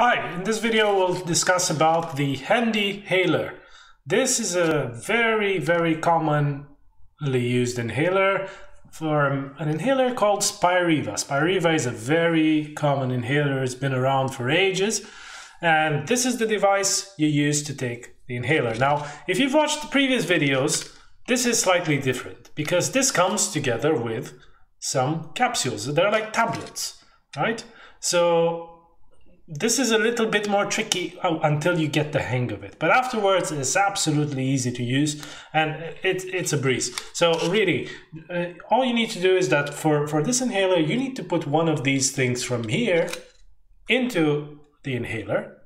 Hi, in this video we'll discuss about the Handihaler. This is a very commonly used inhaler for an inhaler called Spiriva. Spiriva is a very common inhaler, it's been around for ages, and this is the device you use to take the inhaler. Now, if you've watched the previous videos, this is slightly different because this comes together with some capsules. They're like tablets, right? So this is a little bit more tricky until you get the hang of it, but afterwards it's absolutely easy to use and it's a breeze. So really, all you need to do is that for this inhaler, you need to put one of these things from here into the inhaler,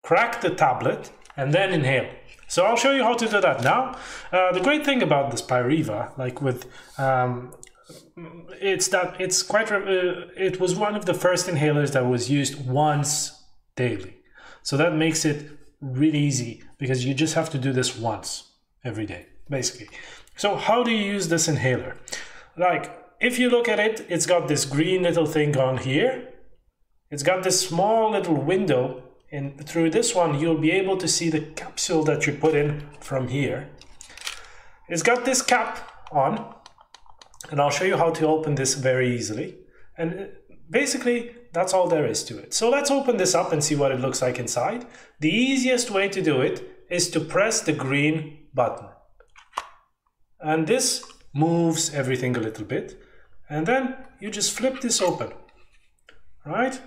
crack the tablet, and then inhale. So I'll show you how to do that now. The great thing about the Spiriva, like with it was one of the first inhalers that was used once daily. So that makes it really easy because you just have to do this once every day, basically. So how do you use this inhaler? Like, if you look at it, it's got this green little thing on here. It's got this small little window, and through this one, you'll be able to see the capsule that you put in from here. It's got this cap on. And I'll show you how to open this very easily. And basically, that's all there is to it. So let's open this up and see what it looks like inside. The easiest way to do it is to press the green button. And this moves everything a little bit. And then you just flip this open, right?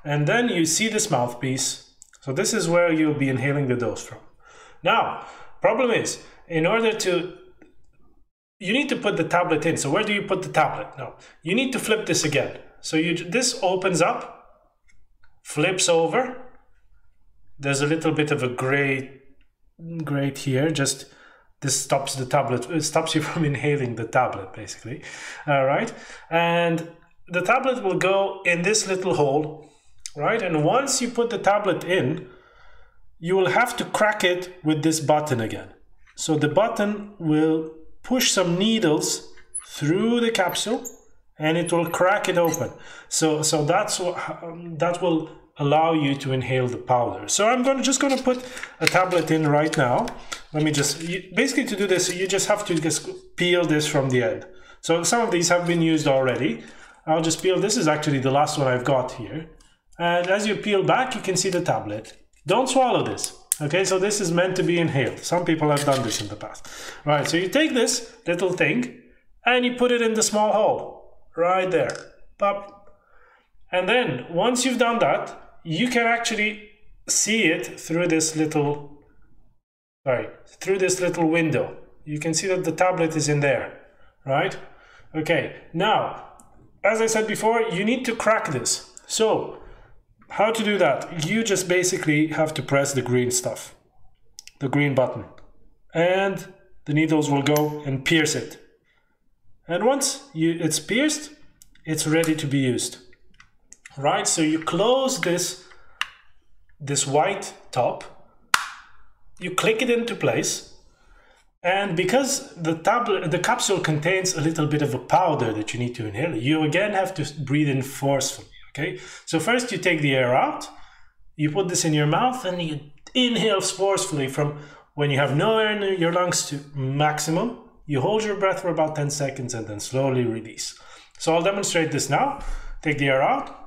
And then you see this mouthpiece. So this is where you'll be inhaling the dose from. Now, problem is, you need to put the tablet in. So where do you put the tablet? No, you need to flip this again. So this opens up, flips over. There's a little bit of a grate here. Just this stops the tablet. It stops you from inhaling the tablet, basically. All right, and the tablet will go in this little hole, right? And once you put the tablet in, you will have to crack it with this button again. So the button will push some needles through the capsule and it will crack it open. So that will allow you to inhale the powder. So I'm just going to put a tablet in right now. Let me basically to do this, you just have to just peel this from the end. So some of these have been used already. I'll just peel. This is actually the last one I've got here. And as you peel back, you can see the tablet. Don't swallow this. Okay, so this is meant to be inhaled. Some people have done this in the past. Right, so you take this little thing and you put it in the small hole right there. Pop. And then once you've done that, you can actually see it through this little, through this little window. You can see that the tablet is in there, right? Okay, now, as I said before, you need to crack this. So, how to do that? You just basically have to press the green stuff, the green button, and the needles will go and pierce it. And once it's pierced, it's ready to be used. Right? So you close this white top, you click it into place, and because the capsule contains a little bit of a powder that you need to inhale, you again have to breathe in forcefully. Okay, so first you take the air out, you put this in your mouth and you inhale forcefully from when you have no air in your lungs to maximum. You hold your breath for about 10 seconds and then slowly release. So I'll demonstrate this now. Take the air out.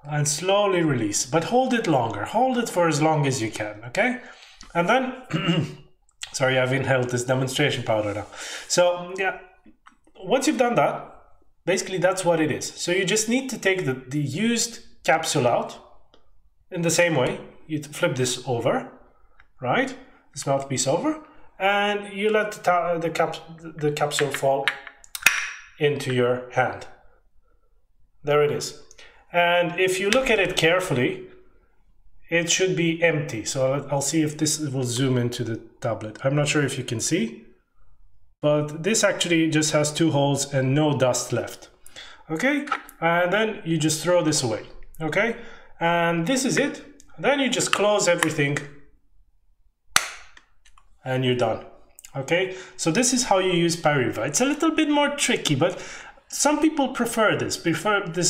And slowly release, but hold it longer. Hold it for as long as you can, okay? And then, sorry, I've inhaled this demonstration powder now. So yeah, once you've done that, basically that's what it is. So you just need to take the used capsule out in the same way. You flip this over, right? This mouthpiece over, and you let the capsule fall into your hand. There it is. And if you look at it carefully, it should be empty. So I'll see if this will zoom into the tablet. I'm not sure if you can see. but this actually just has 2 holes and no dust left. Okay, and then you just throw this away. Okay, and this is it. Then you just close everything and you're done. Okay, so this is how you use Spiriva. It's a little bit more tricky, but some people prefer this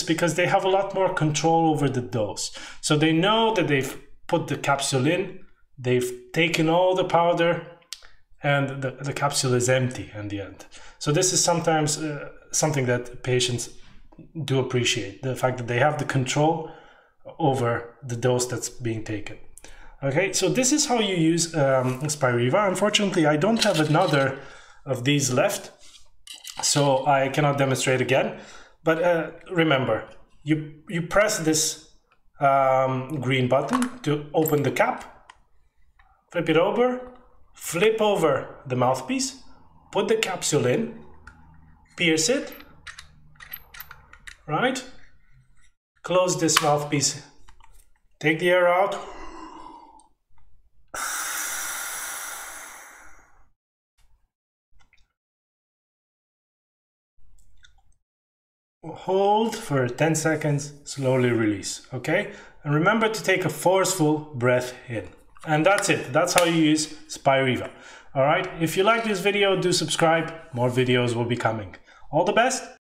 because they have a lot more control over the dose. So they know that they've put the capsule in, they've taken all the powder, and the capsule is empty in the end. So this is sometimes something that patients do appreciate, the fact that they have the control over the dose that's being taken. Okay, so this is how you use Spiriva. Unfortunately, I don't have another of these left, so I cannot demonstrate again. But remember, you press this green button to open the cap, flip it over, flip over the mouthpiece, put the capsule in, pierce it, right? Close this mouthpiece, take the air out, hold for 10 seconds, slowly release, okay? And remember to take a forceful breath in. And that's it. That's how you use Spiriva. All right. If you like this video, do subscribe. More videos will be coming. All the best.